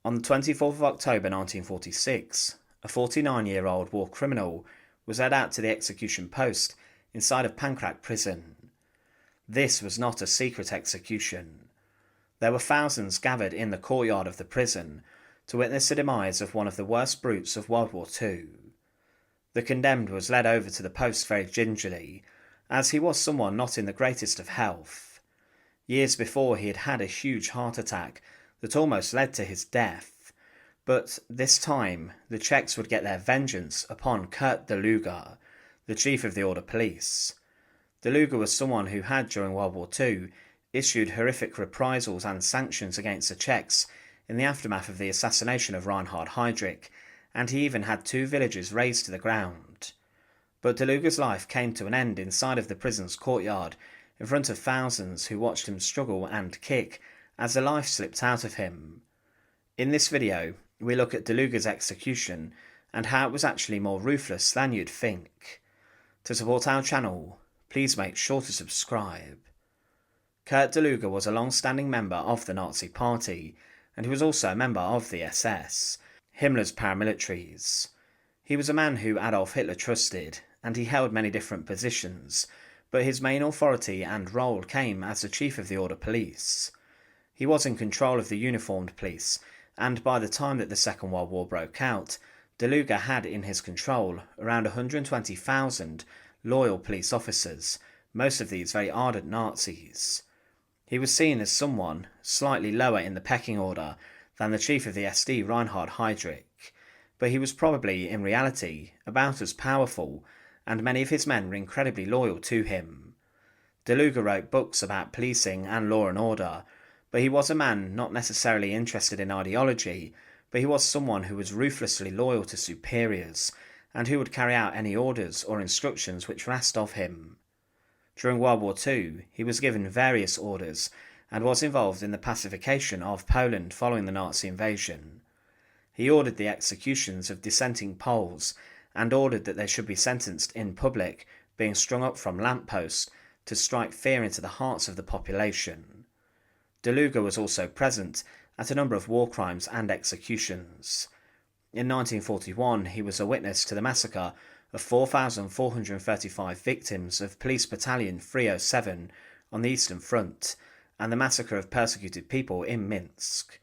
On the 24th of October 1946, a 49-year-old war criminal was led out to the execution post inside of Pankrak prison. This was not a secret execution. There were thousands gathered in the courtyard of the prison to witness the demise of one of the worst brutes of World War II. The condemned was led over to the post very gingerly, as he was someone not in the greatest of health. Years before he had had a huge heart attack that almost led to his death, but this time the Czechs would get their vengeance upon Kurt Daluege, the chief of the Order Police. Daluege was someone who had, during World War II, issued horrific reprisals and sanctions against the Czechs in the aftermath of the assassination of Reinhard Heydrich, and he even had 2 villages razed to the ground. But Daluege's life came to an end inside of the prison's courtyard, in front of thousands who watched him struggle and kick as the life slipped out of him. In this video, we look at Daluege's execution and how it was actually more ruthless than you'd think. To support our channel, please make sure to subscribe. Kurt Daluege was a long-standing member of the Nazi Party, and he was also a member of the SS, Himmler's paramilitaries. He was a man who Adolf Hitler trusted, and he held many different positions, but his main authority and role came as the chief of the Order Police. He was in control of the uniformed police, and by the time that the Second World War broke out, Daluege had in his control around 120,000 loyal police officers, most of these very ardent Nazis. He was seen as someone slightly lower in the pecking order than the chief of the SD Reinhard Heydrich, but he was probably, in reality, about as powerful, and many of his men were incredibly loyal to him. Daluege wrote books about policing and law and order, but he was a man not necessarily interested in ideology, but he was someone who was ruthlessly loyal to superiors, and who would carry out any orders or instructions which were asked of him. During World War II, he was given various orders, and was involved in the pacification of Poland following the Nazi invasion. He ordered the executions of dissenting Poles, and ordered that they should be sentenced in public, being strung up from lampposts to strike fear into the hearts of the population. Daluege was also present at a number of war crimes and executions. In 1941, he was a witness to the massacre of 4,435 victims of Police Battalion 307 on the Eastern Front, and the massacre of persecuted people in Minsk.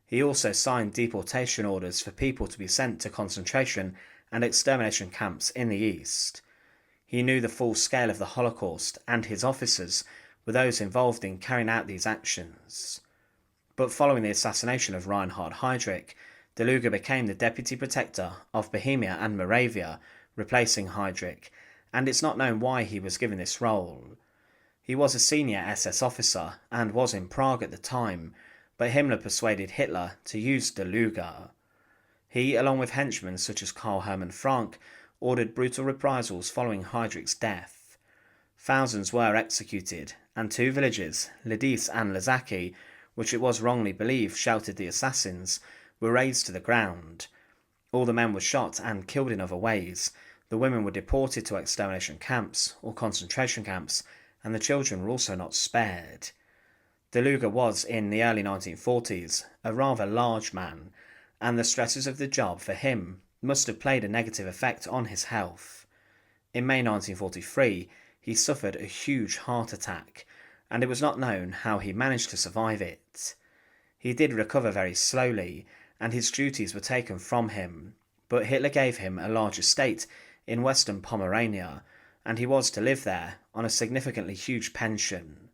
He also signed deportation orders for people to be sent to concentration and extermination camps in the East. He knew the full scale of the Holocaust, and his officers were those involved in carrying out these actions. But following the assassination of Reinhard Heydrich, Daluege became the Deputy Protector of Bohemia and Moravia, replacing Heydrich, and it's not known why he was given this role. He was a senior SS officer and was in Prague at the time, but Himmler persuaded Hitler to use Daluege. He, along with henchmen such as Karl Hermann Frank, ordered brutal reprisals following Heydrich's death. Thousands were executed, and 2 villages, Lidice and Lazaki, which it was wrongly believed sheltered the assassins, were razed to the ground. All the men were shot and killed in other ways, the women were deported to extermination camps or concentration camps, and the children were also not spared. Daluege was, in the early 1940s, a rather large man, and the stresses of the job for him must have played a negative effect on his health. In May 1943, he suffered a huge heart attack, and it was not known how he managed to survive it. He did recover very slowly, and his duties were taken from him, but Hitler gave him a large estate in western Pomerania, and he was to live there on a significantly huge pension.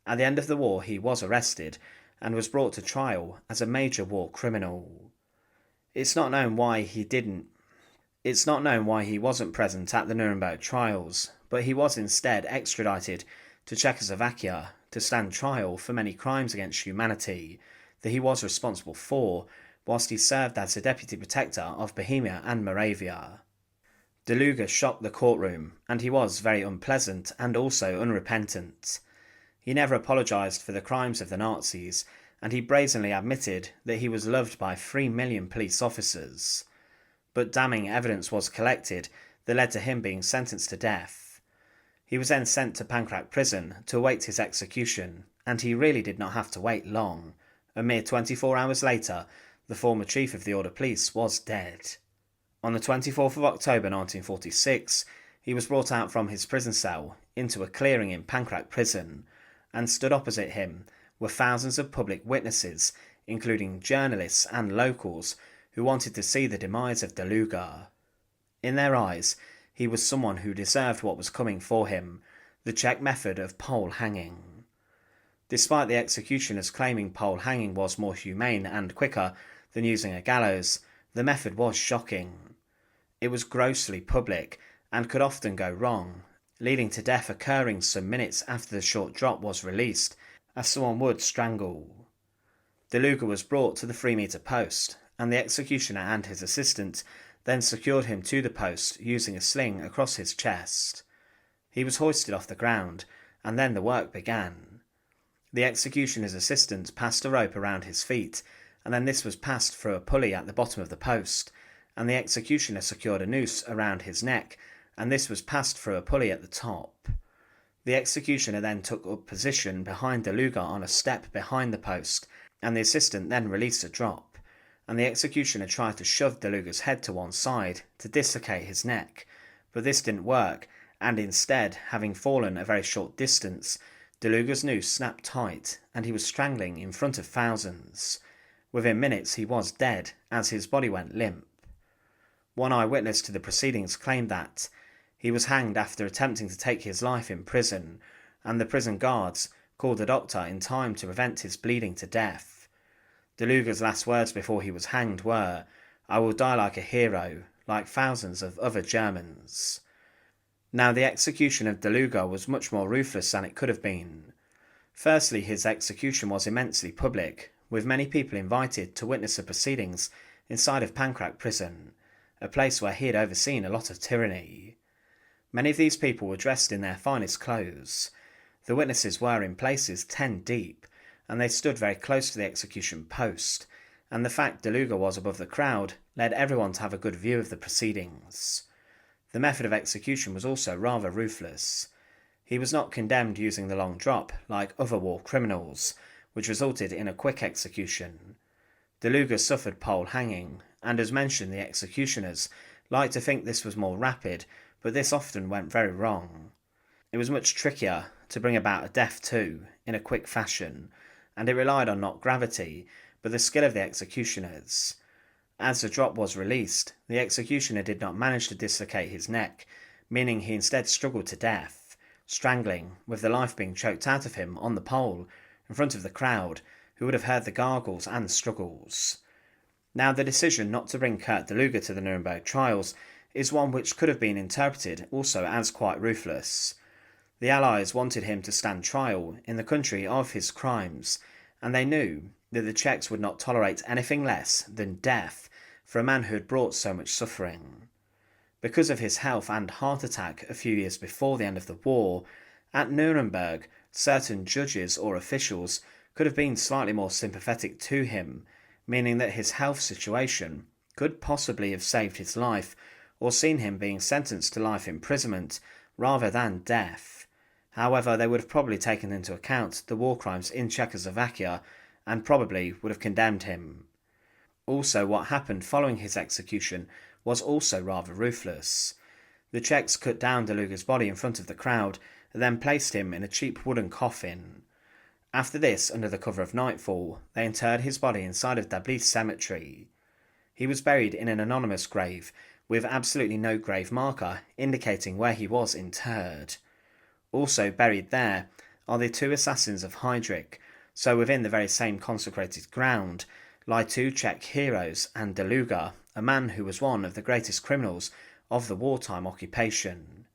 At the end of the war, he was arrested and was brought to trial as a major war criminal. It's not known why he wasn't present at the Nuremberg trials, but he was instead extradited to Czechoslovakia to stand trial for many crimes against humanity that he was responsible for, whilst he served as the Deputy Protector of Bohemia and Moravia. Daluege shocked the courtroom, and he was very unpleasant and also unrepentant. He never apologised for the crimes of the Nazis, and he brazenly admitted that he was loved by 3 million police officers. But damning evidence was collected that led to him being sentenced to death. He was then sent to Pankrak prison to await his execution, and he really did not have to wait long. A mere 24 hours later, the former chief of the Order Police, was dead. On the 24th of October 1946, he was brought out from his prison cell into a clearing in Pankrak prison, and stood opposite him were thousands of public witnesses, including journalists and locals who wanted to see the demise of Daluege. In their eyes, he was someone who deserved what was coming for him, the Czech method of pole hanging. Despite the executioners claiming pole hanging was more humane and quicker than using a gallows, the method was shocking. It was grossly public and could often go wrong, leading to death occurring some minutes after the short drop was released, as someone would strangle. Daluege was brought to the 3-metre post, and the executioner and his assistant then secured him to the post using a sling across his chest. He was hoisted off the ground, and then the work began. The executioner's assistant passed a rope around his feet, and then this was passed through a pulley at the bottom of the post, and the executioner secured a noose around his neck, and this was passed through a pulley at the top. The executioner then took up position behind Daluege on a step behind the post, and the assistant then released a drop, and the executioner tried to shove Daluege's head to one side to dislocate his neck, but this didn't work, and instead, having fallen a very short distance, Daluege's noose snapped tight, and he was strangling in front of thousands. Within minutes he was dead, as his body went limp. One eyewitness to the proceedings claimed that he was hanged after attempting to take his life in prison, and the prison guards called a doctor in time to prevent his bleeding to death. Daluege's last words before he was hanged were, "I will die like a hero, like thousands of other Germans." Now, the execution of Daluege was much more ruthless than it could have been. Firstly, his execution was immensely public, with many people invited to witness the proceedings inside of Pankrak prison, a place where he had overseen a lot of tyranny. Many of these people were dressed in their finest clothes. The witnesses were in places 10 deep, and they stood very close to the execution post, and the fact Daluege was above the crowd led everyone to have a good view of the proceedings. The method of execution was also rather ruthless. He was not condemned using the long drop like other war criminals, which resulted in a quick execution. Daluege suffered pole hanging, and as mentioned, the executioners liked to think this was more rapid, but this often went very wrong. It was much trickier to bring about a death too, in a quick fashion, and it relied on not gravity, but the skill of the executioners. As the drop was released, the executioner did not manage to dislocate his neck, meaning he instead struggled to death, strangling, with the life being choked out of him on the pole in front of the crowd, who would have heard the gargles and struggles. Now, the decision not to bring Kurt Daluege to the Nuremberg trials is one which could have been interpreted also as quite ruthless. The Allies wanted him to stand trial in the country of his crimes, and they knew that the Czechs would not tolerate anything less than death for a man who had brought so much suffering. Because of his health and heart attack a few years before the end of the war, at Nuremberg, certain judges or officials could have been slightly more sympathetic to him, meaning that his health situation could possibly have saved his life or seen him being sentenced to life imprisonment rather than death. However, they would have probably taken into account the war crimes in Czechoslovakia and probably would have condemned him. Also, what happened following his execution was also rather ruthless. The Czechs cut down Daluege's body in front of the crowd and then placed him in a cheap wooden coffin. After this, under the cover of nightfall, they interred his body inside of Dablíz cemetery. He was buried in an anonymous grave, with absolutely no grave marker indicating where he was interred. Also buried there are the two assassins of Heydrich, so within the very same consecrated ground lie two Czech heroes and Daluege, a man who was one of the greatest criminals of the wartime occupation.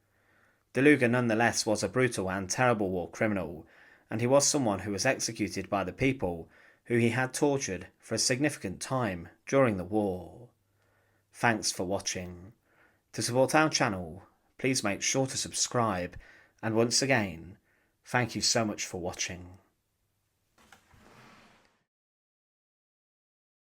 Daluege nonetheless was a brutal and terrible war criminal, and he was someone who was executed by the people who he had tortured for a significant time during the war. Thanks for watching. To support our channel, please make sure to subscribe, and once again, thank you so much for watching.